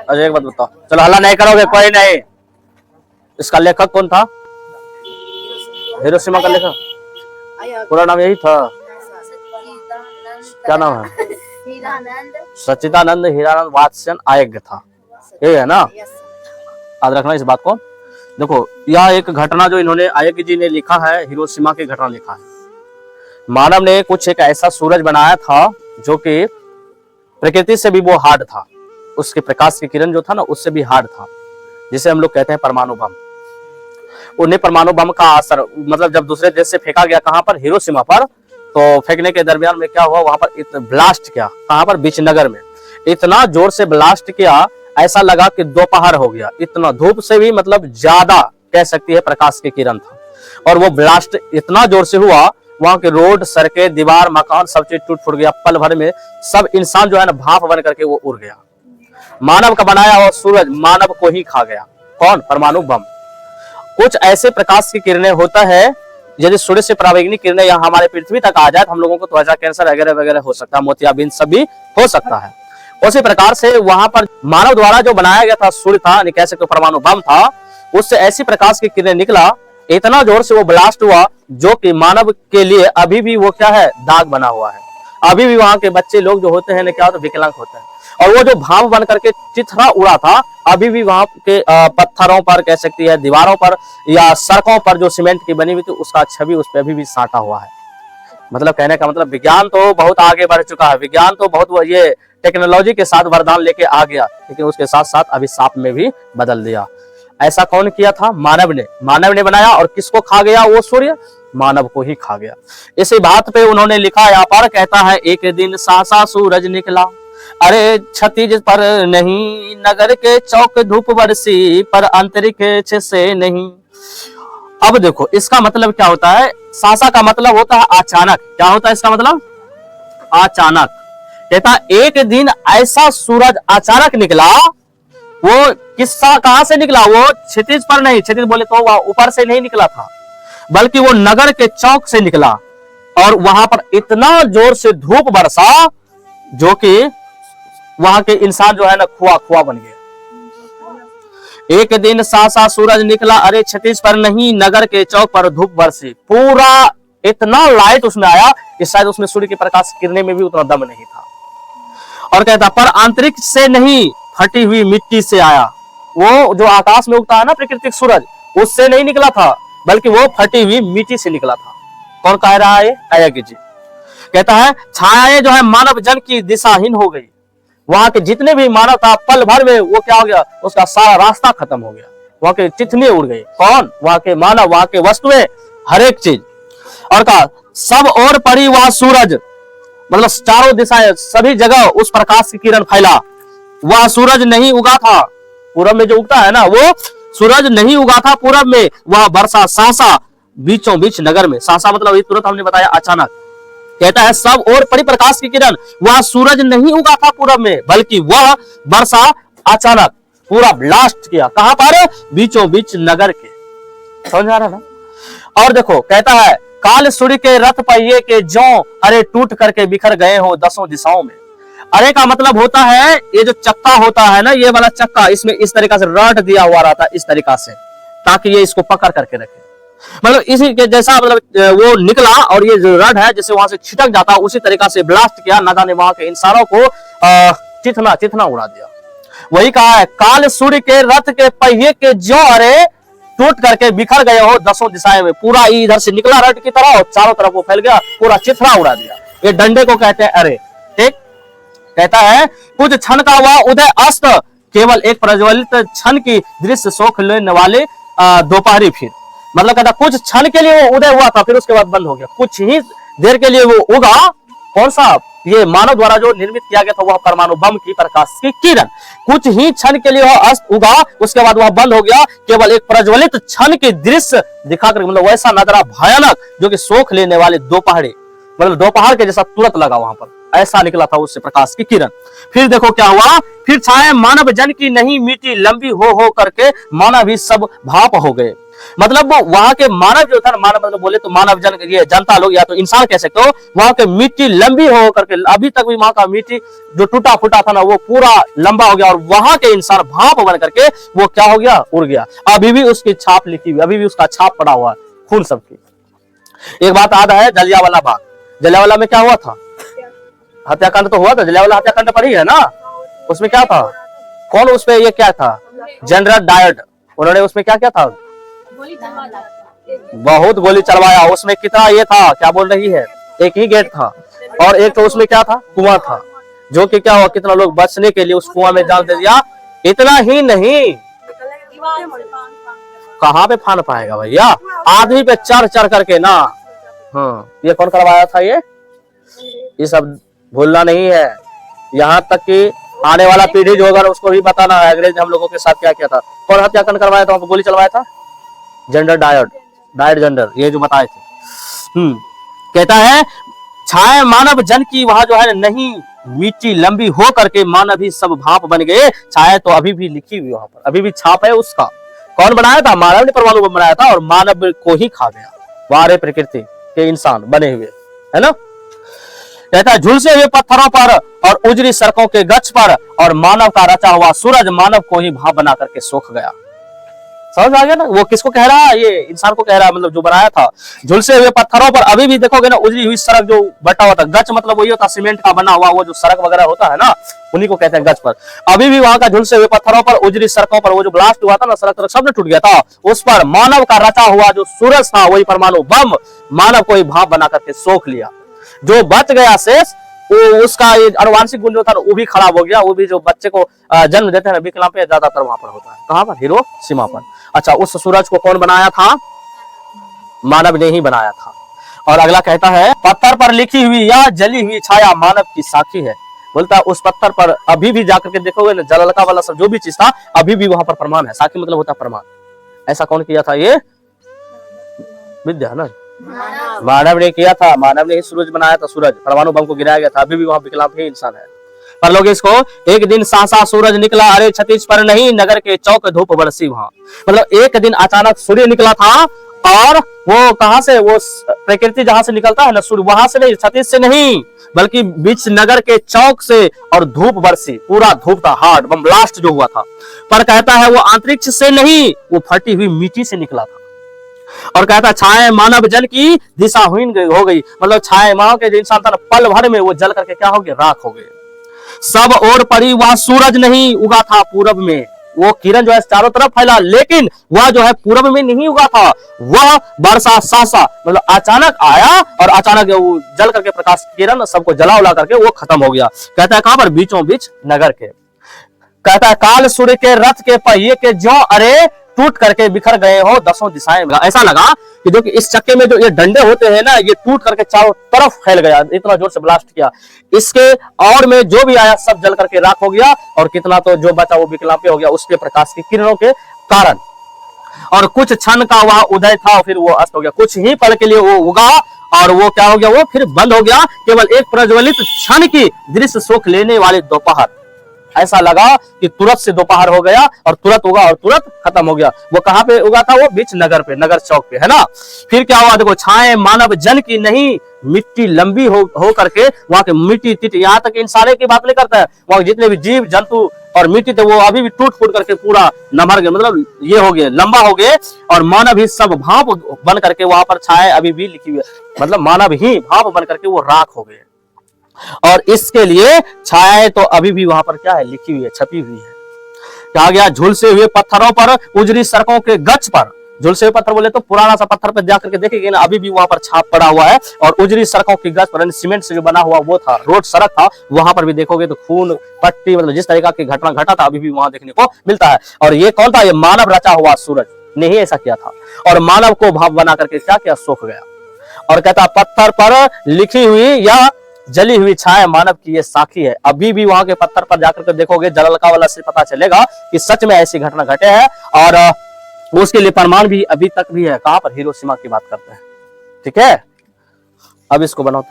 अच्छा एक बात बताओ, चलो हल्ला नहीं करोगे कोई नहीं। इसका लेखक कौन था? हिरोशिमा का लेखक पूरा नाम यही था? क्या नाम है? सच्चिदानंद हीरानंद वात्स्यन आयज्ञ था, यही है ना? याद रखना इस बात को। देखो यह एक घटना जो इन्होंने आयज्ञ जी ने लिखा है, हिरोशिमा की घटना लिखा है। मानव ने कुछ एक ऐसा सूरज बनाया था जो कि प्रकृति से भी वो हार्ड था, उसके प्रकाश की किरण जो था ना उससे भी हार्ड था, जिसे हम लोग कहते हैं परमाणु बम। उन्हें परमाणु बम का असर मतलब जब दूसरे देश से फेंका गया, कहां पर? हिरोशिमा पर। तो फेंकने के दरमियान में क्या हुआ, वहां पर ब्लास्ट किया, कहां पर? बीच नगर में। इतना जोर से ब्लास्ट किया, ऐसा लगा कि दोपहर हो गया। इतना धूप से भी मतलब ज्यादा कह सकती है प्रकाश की किरण था। और वो ब्लास्ट इतना जोर से हुआ, वहां के रोड, सड़कें, दीवार, मकान सब चीज टूट फूट गया। पल भर में सब इंसान जो है ना भाप बन करके वो उड़ गया। मानव का बनाया हुआ सूरज मानव को ही खा गया। कौन? परमाणु बम। कुछ ऐसे प्रकाश की किरणें होता है, यदि सूर्य से परावैंगनिक किरणें यहाँ हमारे पृथ्वी तक आ जाए तो हम लोगों को त्वचा कैंसर वगैरह वगैरह हो सकता है, मोतियाबिंद सब भी हो सकता है। उसी प्रकार से वहां पर मानव द्वारा जो बनाया गया था सूर्य था, कह सकते परमाणु बम था, उससे ऐसी प्रकाश की किरणें निकला, इतना जोर से वो ब्लास्ट हुआ जो कि मानव के लिए अभी भी वो क्या है? दाग बना हुआ है। अभी भी वहां के बच्चे लोग जो होते हैं क्या होते? विकलांग होते हैं। और वो जो भाप बन करके चिथड़ा उड़ा था, अभी भी वहां के पत्थरों पर कह सकती है, दीवारों पर या सड़कों पर जो सीमेंट की बनी हुई थी उसका छवि उस पर अभी भी साटा हुआ है। मतलब कहने का मतलब विज्ञान तो बहुत आगे बढ़ चुका है, विज्ञान तो बहुत ये टेक्नोलॉजी के साथ वरदान लेके आ गया, लेकिन उसके साथ साथ अभिशाप में भी बदल दिया। ऐसा कौन किया था? मानव ने। मानव ने बनाया और किसको खा गया वो सूर्य? मानव को ही खा गया। इसी बात पे उन्होंने लिखा यहाँ पर, कहता है एक दिन सासा सूरज निकला, अरे क्षतिज पर नहीं, नगर के चौक धूप बरसी, पर अंतरिक्ष से नहीं। अब देखो इसका मतलब क्या होता है? सासा का मतलब होता है अचानक। क्या होता है इसका मतलब? अचानक। कहता एक दिन ऐसा सूरज अचानक निकला, वो किस्सा कहां से निकला? वो क्षितिज पर नहीं, क्षितिज बोले तो वह ऊपर से नहीं निकला था, बल्कि वो नगर के चौक से निकला। और वहां पर इतना जोर से धूप बरसा जो कि वहां के इंसान जो है ना खुआ खुआ बन गया। एक दिन सासा सूरज निकला, अरे क्षितिज पर नहीं, नगर के चौक पर धूप बरसी। पूरा इतना लाइट उसमें आया कि शायद उसमें सूर्य के प्रकाश गिरने में भी उतना दम नहीं था। और कहता पर अंतरिक्ष से नहीं, फटी हुई मिट्टी से आया। वो जो आकाश में उगता है ना प्राकृतिक सूरज, उससे नहीं निकला था, बल्कि वो फटी हुई मिट्टी से निकला था। कौन कह रहा है? आयज्ञ जी। कहता है छायाएं जो है मानव जन की दिशाहीन हो गई। वहां के जितने भी मानव था, पल भर में वो क्या हो गया? उसका सारा रास्ता खत्म हो गया। वहां के चिथने उड़ गए। कौन? वहां के मानव, वहां के वस्तुएं, हर एक चीज। और कहा सब और पड़ी वह सूरज, मतलब चारों दिशाएं, सभी जगह उस प्रकाश की किरण फैला। वह सूरज नहीं उगा था। पूरब में जो उगता है ना, वो सूरज नहीं उगा था पूरब में। वह बरसा सासा बीचों बीच नगर में। सासा मतलब तुरंत हमने बताया अचानक। कहता है सब और पड़ी प्रकाश की किरण, वह सूरज नहीं उगा था पूरब में, बल्कि वह बरसा अचानक, पूरा ब्लास्ट किया। कहां पर? बीचों बीच नगर के। समझ आ रहा ना? और देखो कहता है काल सूर्य के रथ पहिए के जौ, अरे टूट करके बिखर गए हो दसों दिशाओं में। अरे का मतलब होता है ये जो चक्का होता है ना, ये वाला चक्का, इसमें इस तरीका से रट दिया हुआ रहता है, इस तरीका से, ताकि ये इसको पकड़ करके रखे। मतलब इसी के जैसा मतलब वो निकला और ये जो रड है जैसे वहां से छिटक जाता, उसी तरीका से ब्लास्ट किया। ना जाने वहां के इंसानों को चिथना चिथना उड़ा दिया। वही कहा है काल सूर्य के रथ के पहिए के जो, अरे टूट करके बिखर गए हो दसों दिशाएं में। पूरा इधर से निकला रड की तरह और चारों तरफ वो फैल गया, पूरा चिथड़ा उड़ा दिया। ये डंडे को कहते हैं अरे। ठीक। कहता है कुछ क्षण का हुआ उदय अस्त, केवल एक प्रज्वलित क्षण की दृश्य सोख लेने वाले दोपहरी फिर। मतलब कहता कुछ क्षण के लिए वो उदय हुआ था, फिर उसके बाद बंद हो गया। कुछ ही देर के लिए वो उगा। कौन सा? ये मानव द्वारा जो निर्मित किया गया था वह परमाणु बम की प्रकाश की किरण। कुछ ही क्षण के लिए वह अस्त उगा, उसके बाद वह बंद हो गया। केवल एक प्रज्वलित क्षण के दृश्य दिखाकर, मतलब वैसा नजरा भयानक जो कि सोख लेने वाले दोपहरी, मतलब दोपहर के जैसा तुरंत लगा वहां पर। ऐसा निकला था उससे प्रकाश की किरण। फिर देखो क्या हुआ, फिर छाया मानव जन की नहीं मिटी लंबी हो करके मानव ही सब भाप हो गए। मतलब वो वहां के मानव जो था, मानव मतलब बोले तो मानव जन, ये जनता लोग या तो इंसान कह सकते हो, वहां के मिट्टी लंबी हो करके, अभी तक भी वहां का मिट्टी जो टूटा फूटा था ना वो पूरा लंबा हो गया, और वहां के इंसान भाप बन करके वो क्या हो गया, उड़ गया। अभी भी उसकी छाप लिखी हुई, अभी भी उसका छाप पड़ा हुआ है खून सबकी। एक बात याद है, जलियांवाला बाग, जलियांवाला में क्या हुआ था, हत्याकांड तो हुआ था, जलियांवाला हत्याकांड पढ़ी है ना, उसमें क्या था, कौन उसमें ये क्या था, जनरल डायर, उन्होंने उसमें क्या क्या था, बहुत गोली चलवाया। उसमें कितना ये था, क्या बोल रही है, एक ही गेट था, और एक तो उसमें क्या था, कुआं था, जो कि क्या हुआ, कितना लोग बचने के लिए उस कुआं में जान दे दिया। इतना ही नहीं, कहाँ पे फान पाएगा भैया, आदमी पे चढ़ चढ़ करके ना। हाँ, ये कौन करवाया था, ये सब भूलना नहीं है। यहाँ तक कि आने वाला पीढ़ी जो होगा उसको भी बताना है अंग्रेज हम लोगों के साथ क्या किया था, कौन हत्याकांड करवाया था, गोली चलवाया था, जनरल डायर जनरल, ये जो बताए थे। कहता है छाया मानव जन की वहां जो है नहीं मिट्टी लंबी हो करके मानव ही सब भाप बन गए। छाया तो अभी भी लिखी हुई वहां पर, अभी भी छाप है उसका। कौन बनाया था, मानव ने परमाणु बम बनाया था, और मानव को ही खा गया, वारे प्रकृति के इंसान बने हुए, है ना। कहता है झुलसे हुए पत्थरों पर और उजरी सड़कों के गच्छ पर और मानव का रचा हुआ सूरज मानव को ही भाप बना करके सोख गया। समझ आ गया ना, वो किसको कह रहा है, ये इंसान को कह रहा है, मतलब जो बनाया था। झुलसे हुए पत्थरों पर, अभी भी देखोगे ना उजरी हुई सड़क जो बटा हुआ था, गच मतलब वही होता सीमेंट का बना हुआ वो जो सड़क वगैरह होता है ना, उन्हीं को कहते हैं गच पर। अभी भी वहां का झुलसे हुए पत्थरों पर उजरी सड़कों पर वो जो ब्लास्ट हुआ था ना, सड़क सब ने टूट गया था, उस पर मानव का रचा हुआ जो सूरज था वही परमाणु बम मानव को ही भाप बना करके सोख लिया। जो बच गया शेष वो उसका अनुवांशिक गुण जो था वो भी खराब हो गया। वो भी जो बच्चे को जन्म देते हैं विकलांग पे ज्यादातर वहां पर होता है, कहां पर, हिरोशिमा पर। अच्छा, उस सूरज को कौन बनाया था, मानव ने ही बनाया था। और अगला कहता है पत्थर पर लिखी हुई या जली हुई छाया मानव की साखी है। बोलता है उस पत्थर पर अभी भी जाकर के देखोगे ना, जललका वाला सब जो भी चीज था अभी भी वहां पर प्रमाण है। साखी मतलब होता है प्रमाण। ऐसा कौन किया था, ये विद्या ना, मानव ने किया था, मानव ने ही सूरज बनाया था, सूरज परमाणु बम को गिराया गया था। अभी भी वहां विकलांग ही इंसान है। पर लोग इसको एक दिन सासा सूरज निकला अरे छत्तीस पर नहीं नगर के चौक धूप बरसी वहां। मतलब एक दिन अचानक सूर्य निकला था, और वो कहां से, वो प्रकृति जहां से निकलता है ना सूर्य, वहां से नहीं, छत्तीस से नहीं, बल्कि बीच नगर के चौक से, और धूप बरसी, पूरा धूप था, हार्ड बम ब्लास्ट जो हुआ था। पर कहता है वो अंतरिक्ष से नहीं, वो फटी हुई मिट्टी से निकला था। और कहता छाया मानव जल की दिशाहीन हो गई, मतलब छाया मानव के जो इंसान था पल भर में वो जल करके क्या हो गया, राख हो गए। सब ओर पड़ी वह सूरज नहीं उगा था पूरब में, वो किरण जो है चारों तरफ फैला, लेकिन वह जो है पूरब में नहीं उगा था, वह बरसा सासा मतलब अचानक आया और अचानक वो जल करके प्रकाश किरण सबको जला उला करके वो खत्म हो गया। कहता है कहां पर, बीचों बीच नगर के। कहता है काल सूर्य के रथ के पहिए के ज्यों अरे टूट करके बिखर गए हो दसों दिशाएं। ऐसा लगा कि जो कि इस चक्के में जो ये डंडे होते हैं ना, ये टूट करके चारों तरफ फैल गया, इतना जोर से ब्लास्ट किया। इसके और में जो भी आया सब जल करके राख हो गया, और कितना तो जो बचा वो विकलांग हो गया उसके प्रकाश की किरणों के कारण। और कुछ क्षण का वह उदय था, फिर वो अस्त हो गया। कुछ ही पल के लिए वो उगा और वो क्या हो गया, वो फिर बंद हो गया। केवल एक प्रज्वलित क्षण की दृश्य सुख लेने वाले दोपहर। ऐसा लगा कि तुरंत से दोपहर हो गया और तुरंत उगा और तुरंत खत्म हो गया। वो कहां पे उगा था, वो बीच नगर पे, नगर चौक पे, है ना। फिर क्या हुआ देखो, छाए मानव जन की नहीं मिट्टी लंबी हो करके, वहां के मिट्टी तिट, यहाँ तक इंसाने की बात नहीं करता है, वहां जितने भी जीव जंतु और मिट्टी थे वो अभी भी टूट फूट करके पूरा नमर गए, मतलब ये हो गए, लंबा हो गए। और मानव ही सब भाप बन करके वहां पर छाए अभी भी लिखी हुई है, मतलब मानव ही भाप बन करके वो राख हो गए। और इसके लिए छायाएं तो अभी भी वहां पर क्या है, लिखी हुई है, छपी हुई है। कहा गया झुलसे हुए पत्थरों पर उजरी सड़कों के गच पर। झुलसे हुए पत्थर बोले तो पुराना सा पत्थर पर जाकर के देखेंगे ना, अभी भी वहां पर छाप पड़ा हुआ है। और उजरी सड़कों की गच पर सीमेंट से जो बना हुआ वो था, रोड सड़क था, वहां पर भी देखोगे तो खून पट्टी, मतलब जिस तरीका की घटना घटा था अभी भी वहां देखने को मिलता है। और ये कौन था, ये मानव रचा हुआ सूरज ने ही ऐसा किया था, और मानव को भाप बना करके क्या किया, सोख गया। और कहता पत्थर पर लिखी हुई या जली हुई छाया मानव की ये साखी है। अभी भी वहां के पत्थर पर जाकर के देखोगे, जललका वाला से पता चलेगा कि सच में ऐसी घटना घटे है। और उसके लिए प्रमाण भी अभी तक भी है। कहां पर, हिरोशिमा की बात करते हैं, ठीक है। अब इसको बनाओ।